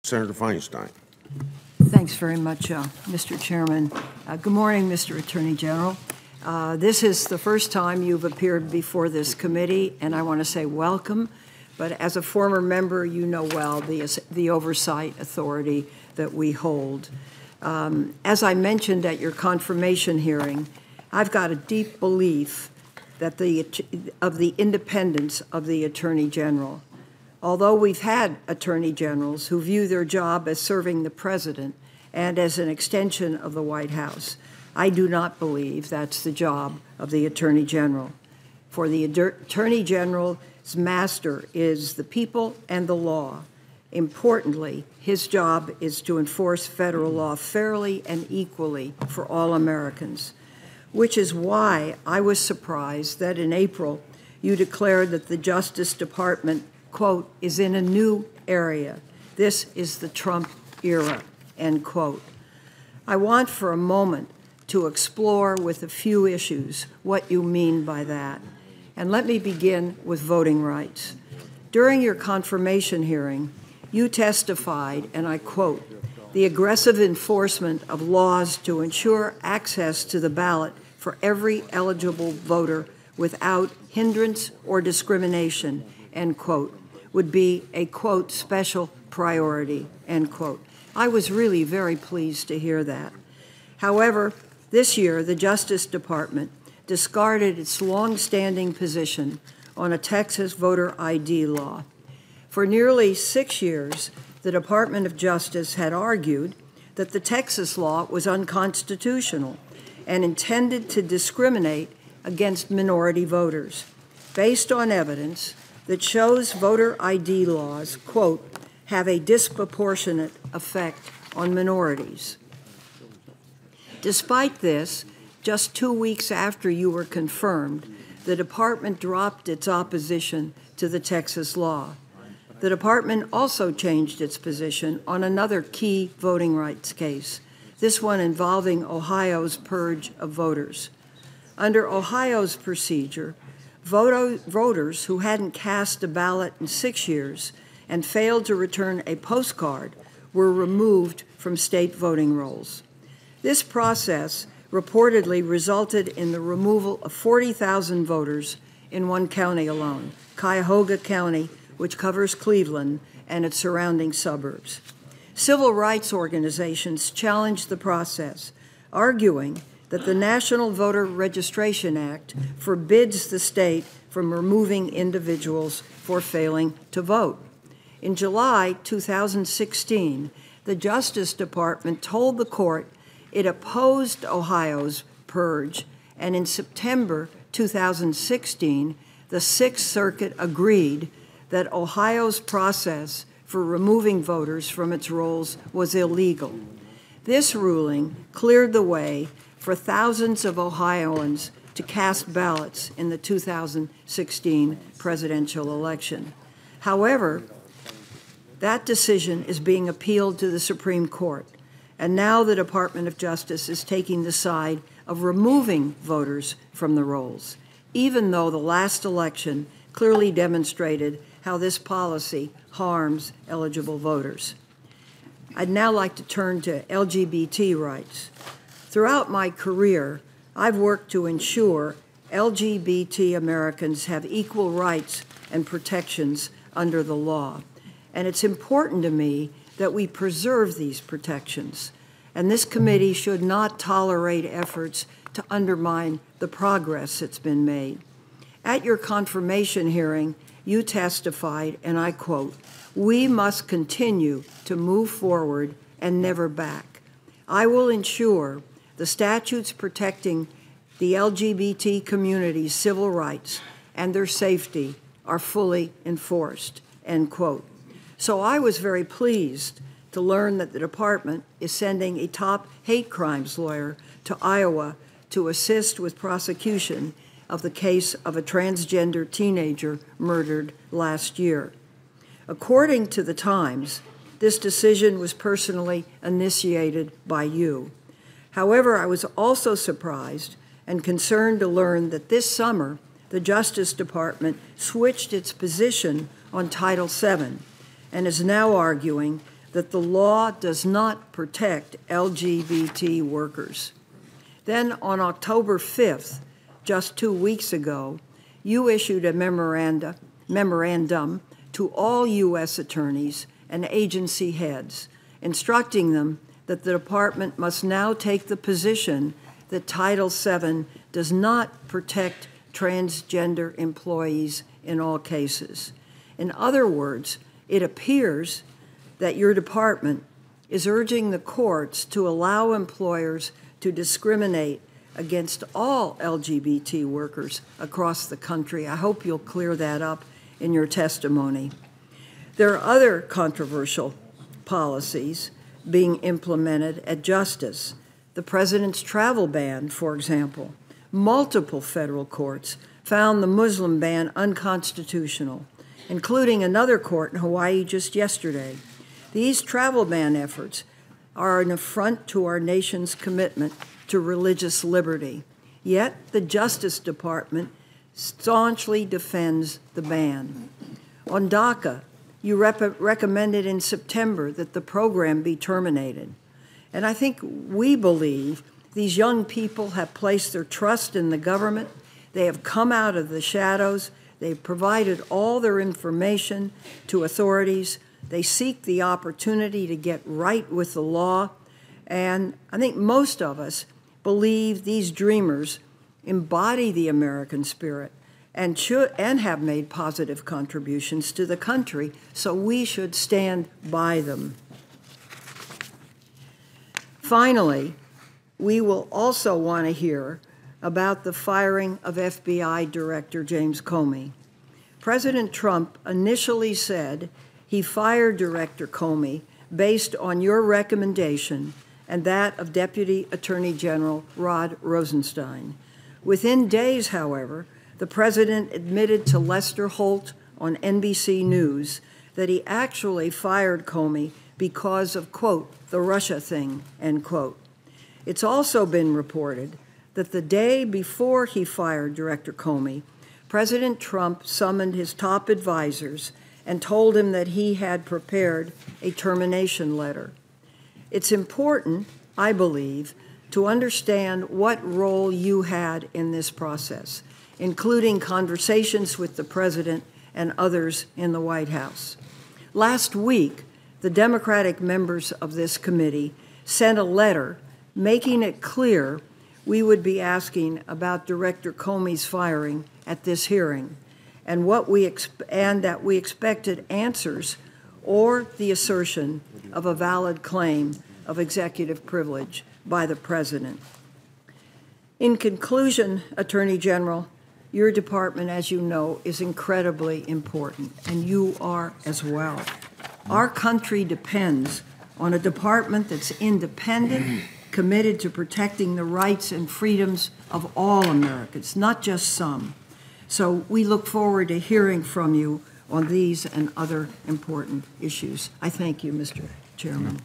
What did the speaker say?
Senator Feinstein. Thanks very much, Mr. Chairman. Good morning, Mr. Attorney General. This is the first time you've appeared before this committee, and I want to say welcome. But as a former member, you know well the oversight authority that we hold. As I mentioned at your confirmation hearing, I've got a deep belief that of the independence of the Attorney General. Although we've had Attorney Generals who view their job as serving the President and as an extension of the White House, I do not believe that's the job of the Attorney General. For the Attorney General's master is the people and the law. Importantly, his job is to enforce federal law fairly and equally for all Americans, which is why I was surprised that in April you declared that the Justice Department, quote, is in a new area. This is the Trump era, end quote. I want for a moment to explore with a few issues what you mean by that. And let me begin with voting rights. During your confirmation hearing, you testified, and I quote, the aggressive enforcement of laws to ensure access to the ballot for every eligible voter without hindrance or discrimination, end quote, would be a, quote, special priority, end quote. I was really very pleased to hear that. However, this year, the Justice Department discarded its long-standing position on a Texas voter ID law. For nearly 6 years, the Department of Justice had argued that the Texas law was unconstitutional and intended to discriminate against minority voters, based on evidence that shows voter ID laws, quote, have a disproportionate effect on minorities. Despite this, just 2 weeks after you were confirmed, the department dropped its opposition to the Texas law. The department also changed its position on another key voting rights case, this one involving Ohio's purge of voters. Under Ohio's procedure, voters who hadn't cast a ballot in 6 years and failed to return a postcard were removed from state voting rolls. This process reportedly resulted in the removal of 40,000 voters in one county alone, Cuyahoga County, which covers Cleveland and its surrounding suburbs. Civil rights organizations challenged the process, arguing that the National Voter Registration Act forbids the state from removing individuals for failing to vote. In July 2016, the Justice Department told the court it opposed Ohio's purge, and in September 2016, the Sixth Circuit agreed that Ohio's process for removing voters from its rolls was illegal. This ruling cleared the way for thousands of Ohioans to cast ballots in the 2016 presidential election. However, that decision is being appealed to the Supreme Court, and now the Department of Justice is taking the side of removing voters from the rolls, even though the last election clearly demonstrated how this policy harms eligible voters. I'd now like to turn to LGBT rights. Throughout my career, I've worked to ensure LGBT Americans have equal rights and protections under the law. And it's important to me that we preserve these protections. And this committee should not tolerate efforts to undermine the progress that's been made. At your confirmation hearing, you testified, and I quote, "We must continue to move forward and never back. I will ensure the statutes protecting the LGBT community's civil rights and their safety are fully enforced," end quote. So I was very pleased to learn that the department is sending a top hate crimes lawyer to Iowa to assist with prosecution of the case of a transgender teenager murdered last year. According to the Times, this decision was personally initiated by you. However, I was also surprised and concerned to learn that this summer, the Justice Department switched its position on Title VII and is now arguing that the law does not protect LGBT workers. Then on October 5th, just 2 weeks ago, you issued a memorandum to all U.S. attorneys and agency heads, instructing them that the department must now take the position that Title VII does not protect transgender employees in all cases. In other words, it appears that your department is urging the courts to allow employers to discriminate against all LGBT workers across the country. I hope you'll clear that up in your testimony. There are other controversial policies being implemented at Justice. The president's travel ban, for example. Multiple federal courts found the Muslim ban unconstitutional, including another court in Hawaii just yesterday. These travel ban efforts are an affront to our nation's commitment to religious liberty. Yet the Justice Department staunchly defends the ban. On DACA, you recommended in September that the program be terminated. And I think we believe these young people have placed their trust in the government. They have come out of the shadows. They've provided all their information to authorities. They seek the opportunity to get right with the law. And I think most of us believe these dreamers embody the American spirit and have made positive contributions to the country, so we should stand by them. Finally, we will also want to hear about the firing of FBI Director James Comey. President Trump initially said he fired Director Comey based on your recommendation and that of Deputy Attorney General Rod Rosenstein. Within days, however, the president admitted to Lester Holt on NBC News that he actually fired Comey because of, quote, the Russia thing, end quote. It's also been reported that the day before he fired Director Comey, President Trump summoned his top advisors and told him that he had prepared a termination letter. It's important, I believe, to understand what role you had in this process, including conversations with the president and others in the White House. Last week, the Democratic members of this committee sent a letter making it clear we would be asking about Director Comey's firing at this hearing, and that we expected answers or the assertion of a valid claim of executive privilege by the president. In conclusion, Attorney General, your department, as you know, is incredibly important, and you are as well. Our country depends on a department that's independent, committed to protecting the rights and freedoms of all Americans, not just some. So we look forward to hearing from you on these and other important issues. I thank you, Mr. Chairman.